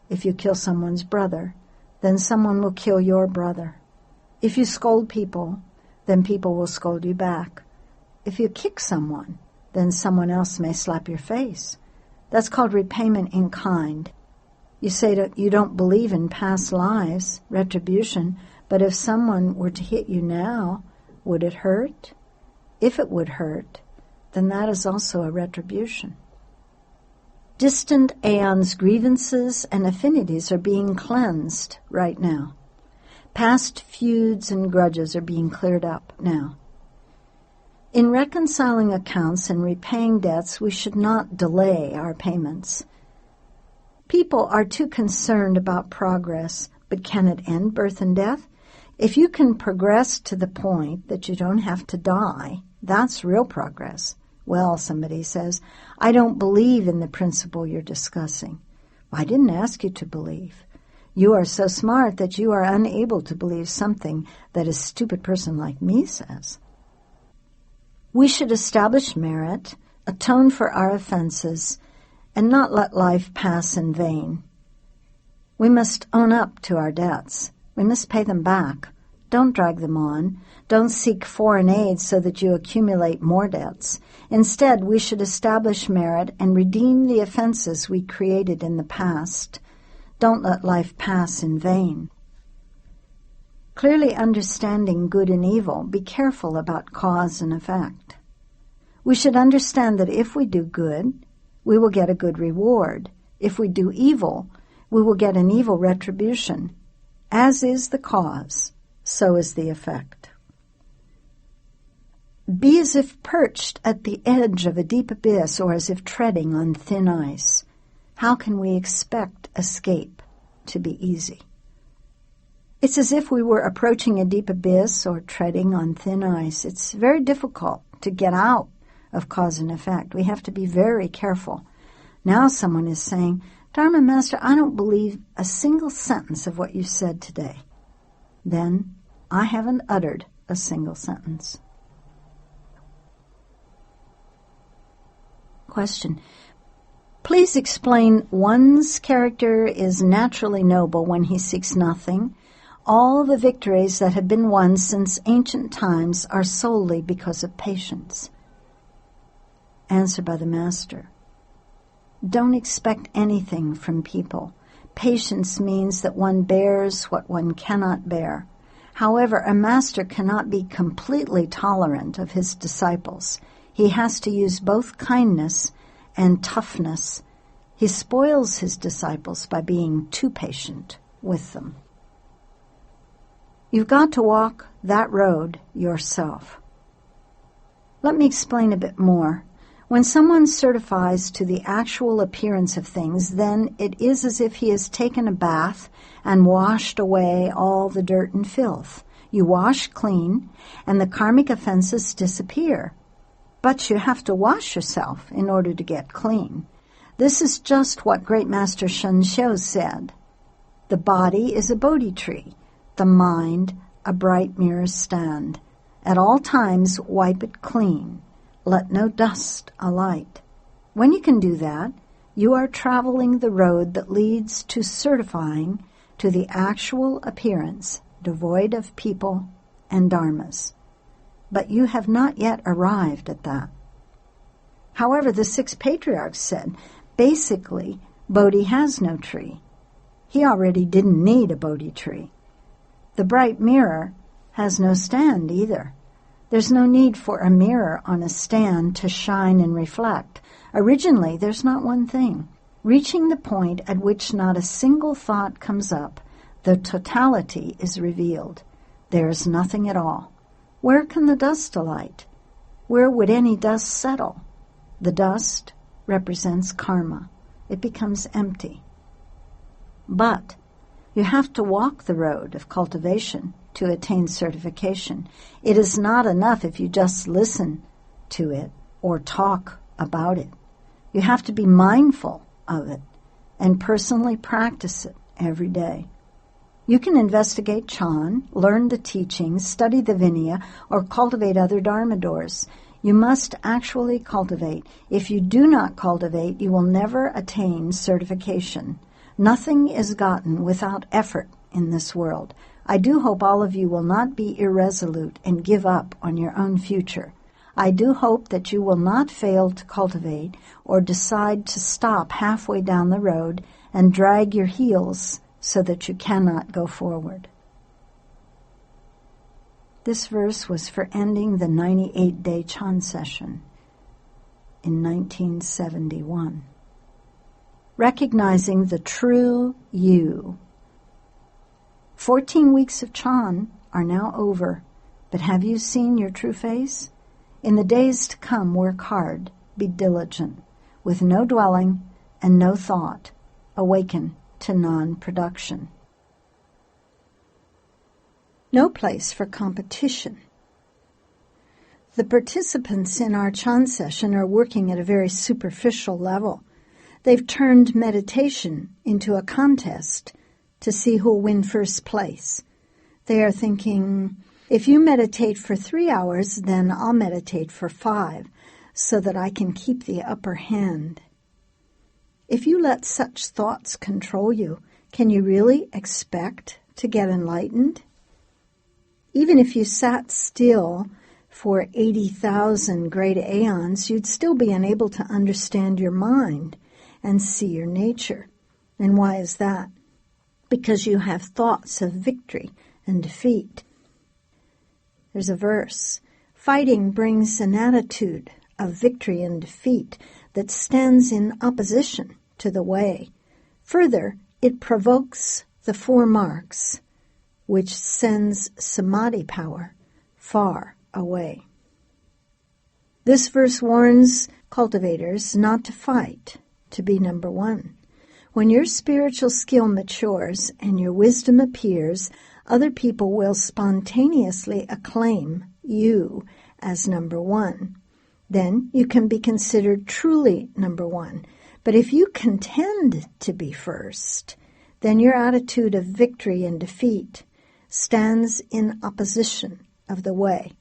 If you kill someone's brother, then someone will kill your brother. If you scold people, then people will scold you back. If you kick someone, then someone else may slap your face. That's called repayment in kind. You say that you don't believe in past lives, retribution, but if someone were to hit you now, would it hurt? If it would hurt, then that is also a retribution. Distant aeons' grievances and affinities are being cleansed right now. Past feuds and grudges are being cleared up now. In reconciling accounts and repaying debts, we should not delay our payments. People are too concerned about progress, but can it end birth and death? If you can progress to the point that you don't have to die, that's real progress. Well, somebody says, I don't believe in the principle you're discussing. I didn't ask you to believe. You are so smart that you are unable to believe something that a stupid person like me says. We should establish merit, atone for our offenses, and not let life pass in vain. We must own up to our debts. We must pay them back. Don't drag them on. Don't seek foreign aid so that you accumulate more debts. Instead, we should establish merit and redeem the offenses we created in the past. Don't let life pass in vain. Clearly understanding good and evil, be careful about cause and effect. We should understand that if we do good, we will get a good reward. If we do evil, we will get an evil retribution. As is the cause, so is the effect. Be as if perched at the edge of a deep abyss or as if treading on thin ice. How can we expect escape to be easy? It's as if we were approaching a deep abyss or treading on thin ice. It's very difficult to get out of cause and effect. We have to be very careful. Now someone is saying, Dharma Master, I don't believe a single sentence of what you said today. Then I haven't uttered a single sentence. Question. Please explain one's character is naturally noble when he seeks nothing. All the victories that have been won since ancient times are solely because of patience. Answer by the Master. Don't expect anything from people. Patience means that one bears what one cannot bear. However, a master cannot be completely tolerant of his disciples. He has to use both kindness and toughness. He spoils his disciples by being too patient with them. You've got to walk that road yourself. Let me explain a bit more. When someone certifies to the actual appearance of things, then it is as if he has taken a bath and washed away all the dirt and filth. You wash clean, and the karmic offenses disappear. But you have to wash yourself in order to get clean. This is just what Great Master Shun Xiu said. The body is a Bodhi tree, the mind a bright mirror stand. At all times wipe it clean. Let no dust alight. When you can do that, you are traveling the road that leads to certifying to the actual appearance, devoid of people and dharmas. But you have not yet arrived at that. However, the 6 patriarchs said, basically, Bodhi has no tree. He already didn't need a Bodhi tree. The bright mirror has no stand either. There's no need for a mirror on a stand to shine and reflect. Originally, there's not one thing. Reaching the point at which not a single thought comes up, the totality is revealed. There is nothing at all. Where can the dust alight? Where would any dust settle? The dust represents karma. It becomes empty. But you have to walk the road of cultivation to attain certification. It is not enough if you just listen to it or talk about it. You have to be mindful of it and personally practice it every day. You can investigate Chan, learn the teachings, study the Vinaya, or cultivate other Dharma doors. You must actually cultivate. If you do not cultivate, you will never attain certification. Nothing is gotten without effort in this world. I do hope all of you will not be irresolute and give up on your own future. I do hope that you will not fail to cultivate or decide to stop halfway down the road and drag your heels so that you cannot go forward. This verse was for ending the 98-day Chan session in 1971. Recognizing the true you. 14 weeks of Chan are now over, but have you seen your true face? In the days to come, work hard, be diligent, with no dwelling and no thought, awaken to non-production. No place for competition. The participants in our Chan session are working at a very superficial level. They've turned meditation into a contest to see who'll win first place. They are thinking, if you meditate for 3 hours, then I'll meditate for 5, so that I can keep the upper hand. If you let such thoughts control you, can you really expect to get enlightened? Even if you sat still for 80,000 great aeons, you'd still be unable to understand your mind and see your nature. And why is that? Because you have thoughts of victory and defeat. There's a verse. Fighting brings an attitude of victory and defeat that stands in opposition to the way. Further, it provokes the 4 marks, which sends samadhi power far away. This verse warns cultivators not to fight, to be number 1. When your spiritual skill matures and your wisdom appears, other people will spontaneously acclaim you as number 1. Then you can be considered truly number 1. But if you contend to be first, then your attitude of victory and defeat stands in opposition of the way.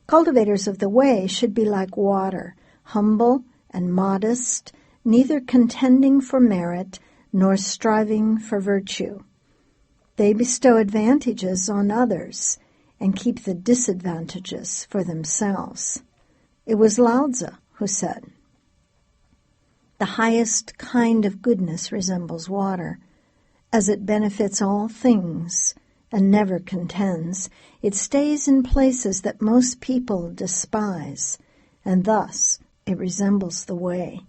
Cultivators of the way should be like water, humble and modest, neither contending for merit nor striving for virtue. They bestow advantages on others and keep the disadvantages for themselves. It was Lao Tzu who said, "The highest kind of goodness resembles water. As it benefits all things and never contends, it stays in places that most people despise, and thus it resembles the way."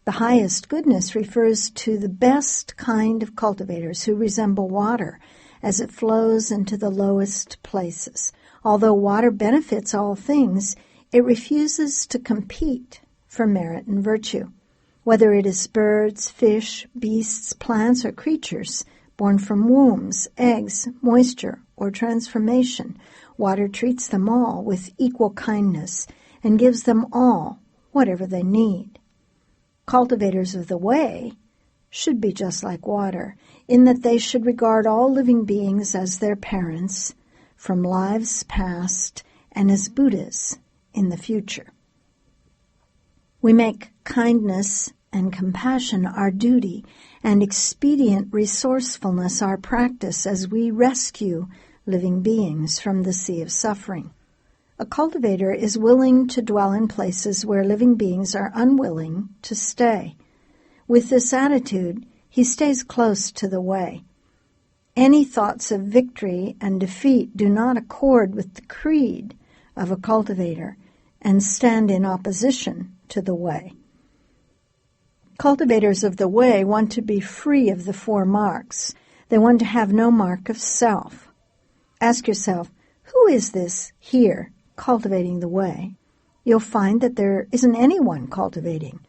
The highest goodness refers to the best kind of cultivators who resemble water as it flows into the lowest places. Although water benefits all things, it refuses to compete for merit and virtue. Whether it is birds, fish, beasts, plants, or creatures born from wombs, eggs, moisture, or transformation, water treats them all with equal kindness and gives them all whatever they need. Cultivators of the way should be just like water, in that they should regard all living beings as their parents from lives past and as Buddhas in the future. We make kindness and compassion our duty and expedient resourcefulness our practice as we rescue living beings from the sea of suffering. A cultivator is willing to dwell in places where living beings are unwilling to stay. With this attitude, he stays close to the way. Any thoughts of victory and defeat do not accord with the creed of a cultivator and stand in opposition to the way. Cultivators of the way want to be free of the 4 marks. They want to have no mark of self. Ask yourself, who is this here cultivating the way? You'll find that there isn't anyone cultivating.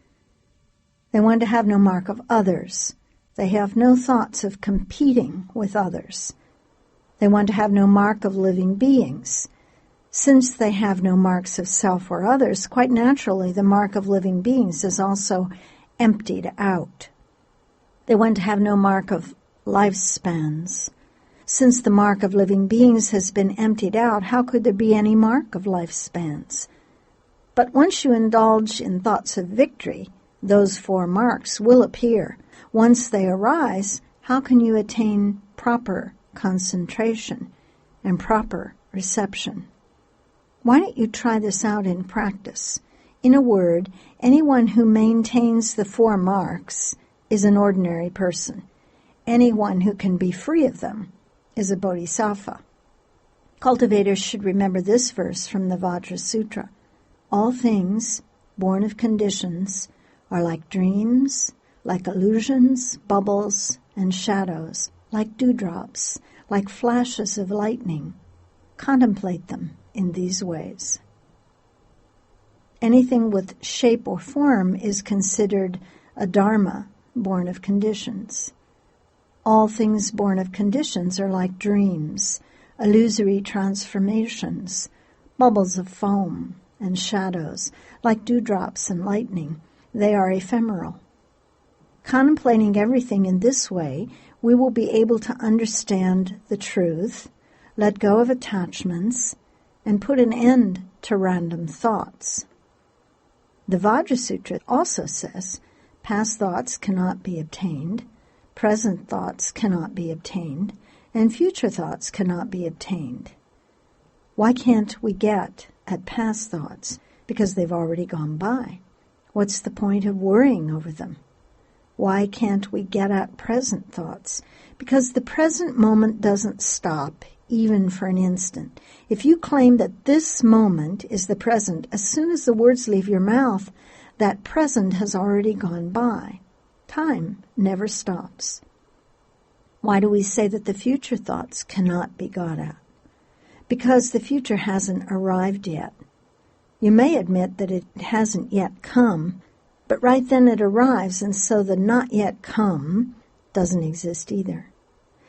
They want to have no mark of others. They have no thoughts of competing with others. They want to have no mark of living beings. Since they have no marks of self or others, quite naturally the mark of living beings is also emptied out. They want to have no mark of lifespans. Since the mark of living beings has been emptied out, how could there be any mark of lifespans? But once you indulge in thoughts of victory, those 4 marks will appear. Once they arise, how can you attain proper concentration and proper reception? Why don't you try this out in practice? In a word, anyone who maintains the 4 marks is an ordinary person. Anyone who can be free of them is a bodhisattva. Cultivators should remember this verse from the Vajra Sutra. All things born of conditions are like dreams, like illusions, bubbles, and shadows, like dewdrops, like flashes of lightning. Contemplate them in these ways. Anything with shape or form is considered a dharma born of conditions. All things born of conditions are like dreams, illusory transformations, bubbles of foam and shadows, like dewdrops and lightning. They are ephemeral. Contemplating everything in this way, we will be able to understand the truth, let go of attachments, and put an end to random thoughts. The Vajra Sutra also says, past thoughts cannot be obtained, present thoughts cannot be obtained, and future thoughts cannot be obtained. Why can't we get at past thoughts? Because they've already gone by. What's the point of worrying over them? Why can't we get at present thoughts? Because the present moment doesn't stop, even for an instant. If you claim that this moment is the present, as soon as the words leave your mouth, that present has already gone by. Time never stops. Why do we say that the future thoughts cannot be got at? Because the future hasn't arrived yet. You may admit that it hasn't yet come, but right then it arrives, and so the not yet come doesn't exist either.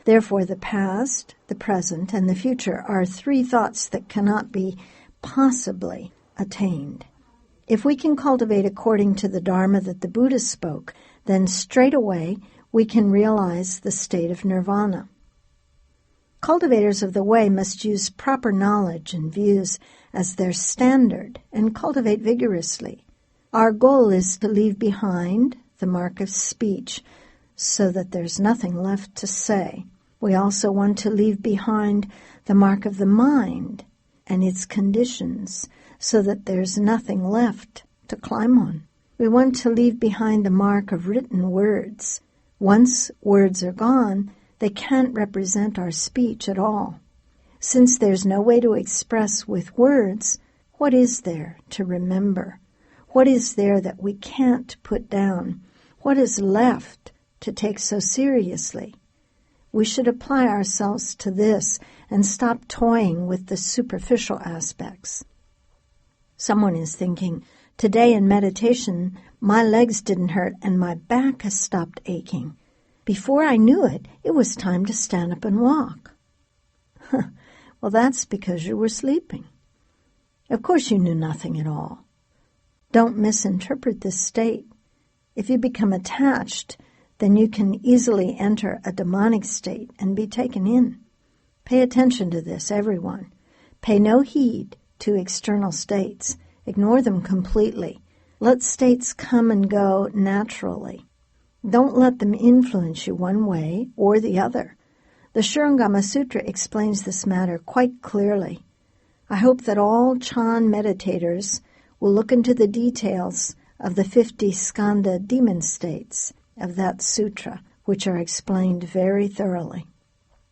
Therefore, the past, the present, and the future are 3 thoughts that cannot be possibly attained. If we can cultivate according to the Dharma that the Buddha spoke, then straight away we can realize the state of nirvana. Cultivators of the way must use proper knowledge and views as their standard and cultivate vigorously. Our goal is to leave behind the mark of speech so that there's nothing left to say. We also want to leave behind the mark of the mind and its conditions so that there's nothing left to climb on. We want to leave behind the mark of written words. Once words are gone, they can't represent our speech at all. Since there's no way to express with words, what is there to remember? What is there that we can't put down? What is left to take so seriously? We should apply ourselves to this and stop toying with the superficial aspects. Someone is thinking, today in meditation, my legs didn't hurt and my back has stopped aching. Before I knew it, it was time to stand up and walk. Well, that's because you were sleeping. Of course you knew nothing at all. Don't misinterpret this state. If you become attached, then you can easily enter a demonic state and be taken in. Pay attention to this, everyone. Pay no heed to external states. Ignore them completely. Let states come and go naturally. Don't let them influence you one way or the other. The Shurangama Sutra explains this matter quite clearly. I hope that all Chan meditators will look into the details of the 50 skandha demon states of that sutra, which are explained very thoroughly.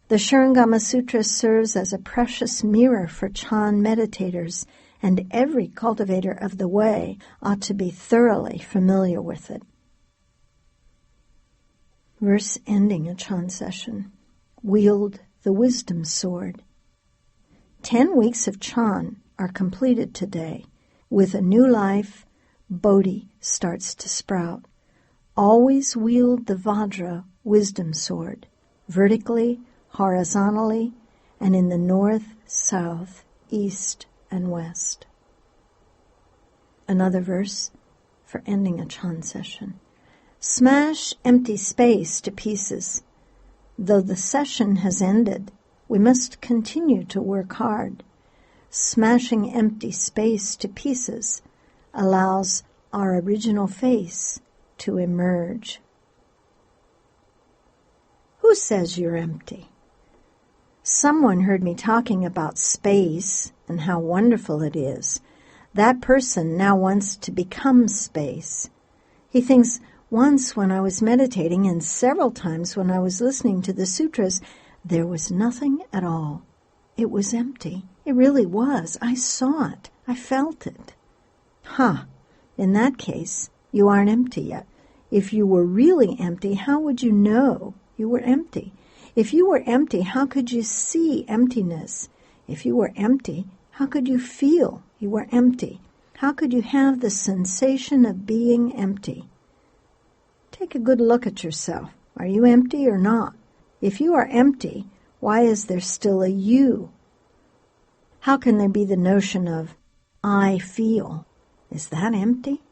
The Shurangama Sutra serves as a precious mirror for Chan meditators, and every cultivator of the way ought to be thoroughly familiar with it. Verse ending a Chan session. Wield the wisdom sword. 10 weeks of Chan are completed today. With a new life, Bodhi starts to sprout. always wield the Vajra wisdom sword, vertically, horizontally, and in the north, south, east, and west. Another verse for ending a Chan session. Smash empty space to pieces. Though the session has ended, we must continue to work hard. Smashing empty space to pieces allows our original face to emerge. Who says you're empty? Someone heard me talking about space and how wonderful it is. That person now wants to become space. He thinks, once when I was meditating and several times when I was listening to the sutras, there was nothing at all. It was empty. It really was. I saw it. I felt it. In that case, you aren't empty yet. If you were really empty, how would you know you were empty? If you were empty, how could you see emptiness? If you were empty, how could you feel you were empty? How could you have the sensation of being empty? Take a good look at yourself. Are you empty or not? If you are empty, why is there still a you? How can there be the notion of I feel? Is that empty?